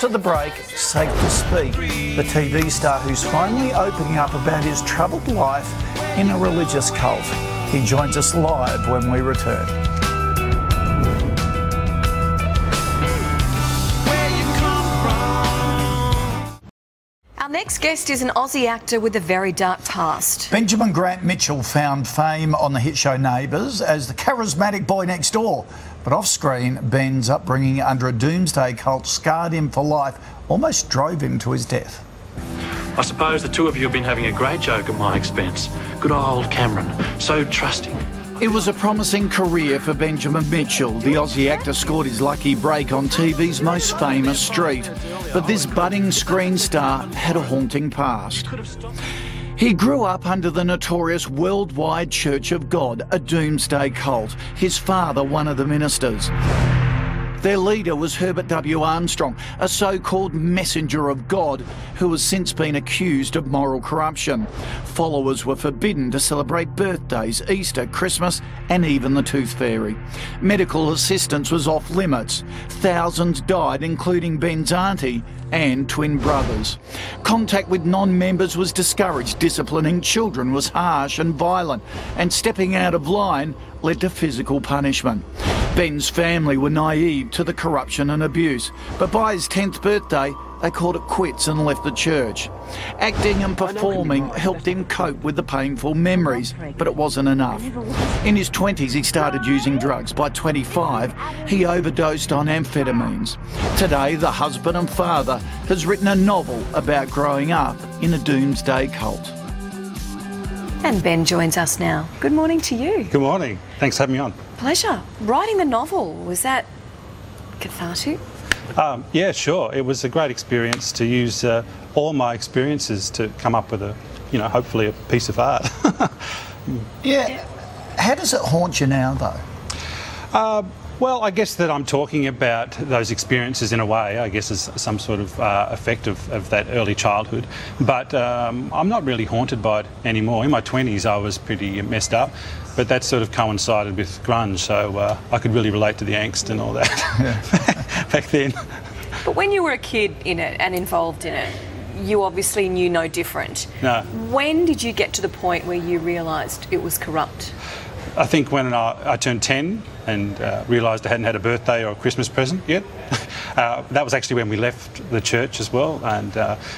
After the break, Safe to Speak, the TV star who's finally opening up about his troubled life in a religious cult. He joins us live when we return. Our next guest is an Aussie actor with a very dark past. Benjamin Grant Mitchell found fame on the hit show Neighbours as the charismatic boy next door. But off-screen, Ben's upbringing under a doomsday cult scarred him for life, almost drove him to his death. I suppose the two of you have been having a great joke at my expense. Good old Cameron, so trusting. It was a promising career for Benjamin Mitchell. The Aussie actor scored his lucky break on TV's most famous street. But this budding screen star had a haunting past. He grew up under the notorious Worldwide Church of God, a doomsday cult. His father, one of the ministers. Their leader was Herbert W. Armstrong, a so-called messenger of God who has since been accused of moral corruption. Followers were forbidden to celebrate birthdays, Easter, Christmas and even the Tooth Fairy. Medical assistance was off limits. Thousands died, including Ben's auntie and twin brothers. Contact with non-members was discouraged, disciplining children was harsh and violent, and stepping out of line led to physical punishment. Ben's family were naive to the corruption and abuse, but by his 10th birthday, they called it quits and left the church. Acting and performing helped him cope with the painful memories, but it wasn't enough. In his 20s, he started using drugs. By 25, he overdosed on amphetamines. Today, the husband and father has written a novel about growing up in a doomsday cult. And Ben joins us now. Good morning to you. Good morning. Thanks for having me on. Pleasure. Writing the novel, was that cathartic? Yeah, sure. It was a great experience to use all my experiences to come up with a, hopefully a piece of art. Yeah. How does it haunt you now, though? Well, I guess that I'm talking about those experiences in a way, I guess, as some sort of effect of that early childhood. But I'm not really haunted by it anymore. In my 20s, I was pretty messed up, but that sort of coincided with grunge, so I could really relate to the angst and all that back then. But when you were a kid in it and involved in it, you obviously knew no different. No. When did you get to the point where you realised it was corrupt? I think when I turned 10 and realised I hadn't had a birthday or a Christmas present yet. That was actually when we left the church as well, and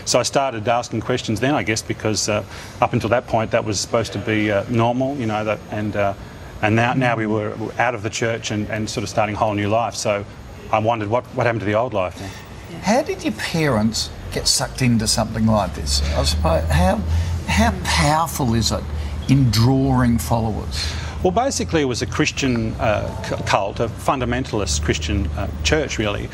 so I started asking questions then, I guess, because up until that point that was supposed to be normal, and now we were out of the church and sort of starting a whole new life. So I wondered what happened to the old life. Yeah. How did your parents get sucked into something like this? I suppose, how powerful is it in drawing followers? Well, basically it was a Christian cult, a fundamentalist Christian church, really.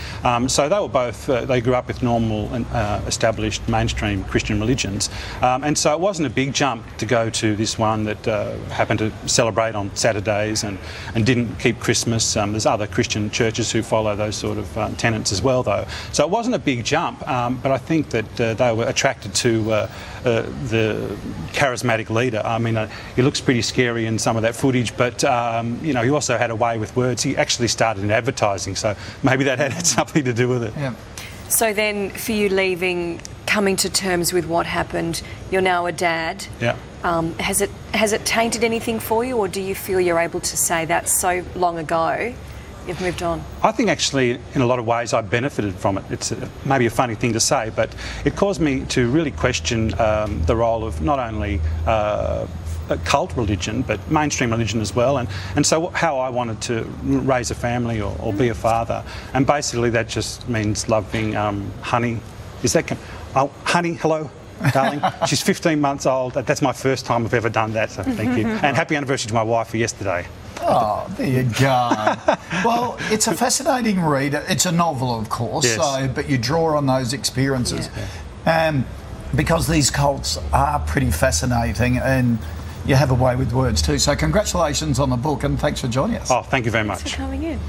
So they were both, they grew up with normal and established mainstream Christian religions. And so it wasn't a big jump to go to this one that happened to celebrate on Saturdays and didn't keep Christmas. There's other Christian churches who follow those sort of tenets as well, though. So it wasn't a big jump, but I think that they were attracted to the charismatic leader. I mean, he looks pretty scary in some of that footage, but he also had a way with words. He actually started in advertising, so maybe that had something to do with it. Yeah. So then, for you leaving, coming to terms with what happened, you're now a dad. Yeah. Has it tainted anything for you, or do you feel you're able to say that's so long ago? You've moved on. I think actually in a lot of ways I benefited from it. It's maybe a funny thing to say, but it caused me to really question the role of not only a cult religion but mainstream religion as well, and so how I wanted to raise a family or be a father. And basically that just means loving Honey. Oh, Honey, hello, darling. She's 15 months old. That's my first time I've ever done that, so thank you. And happy anniversary to my wife for yesterday. Oh, there you go. Well, it's a fascinating read. It's a novel, of course, yes. But you draw on those experiences. Yeah. Because these cults are pretty fascinating, and you have a way with words too. So congratulations on the book, and thanks for joining us. Oh, thank you very much. Thanks for coming in.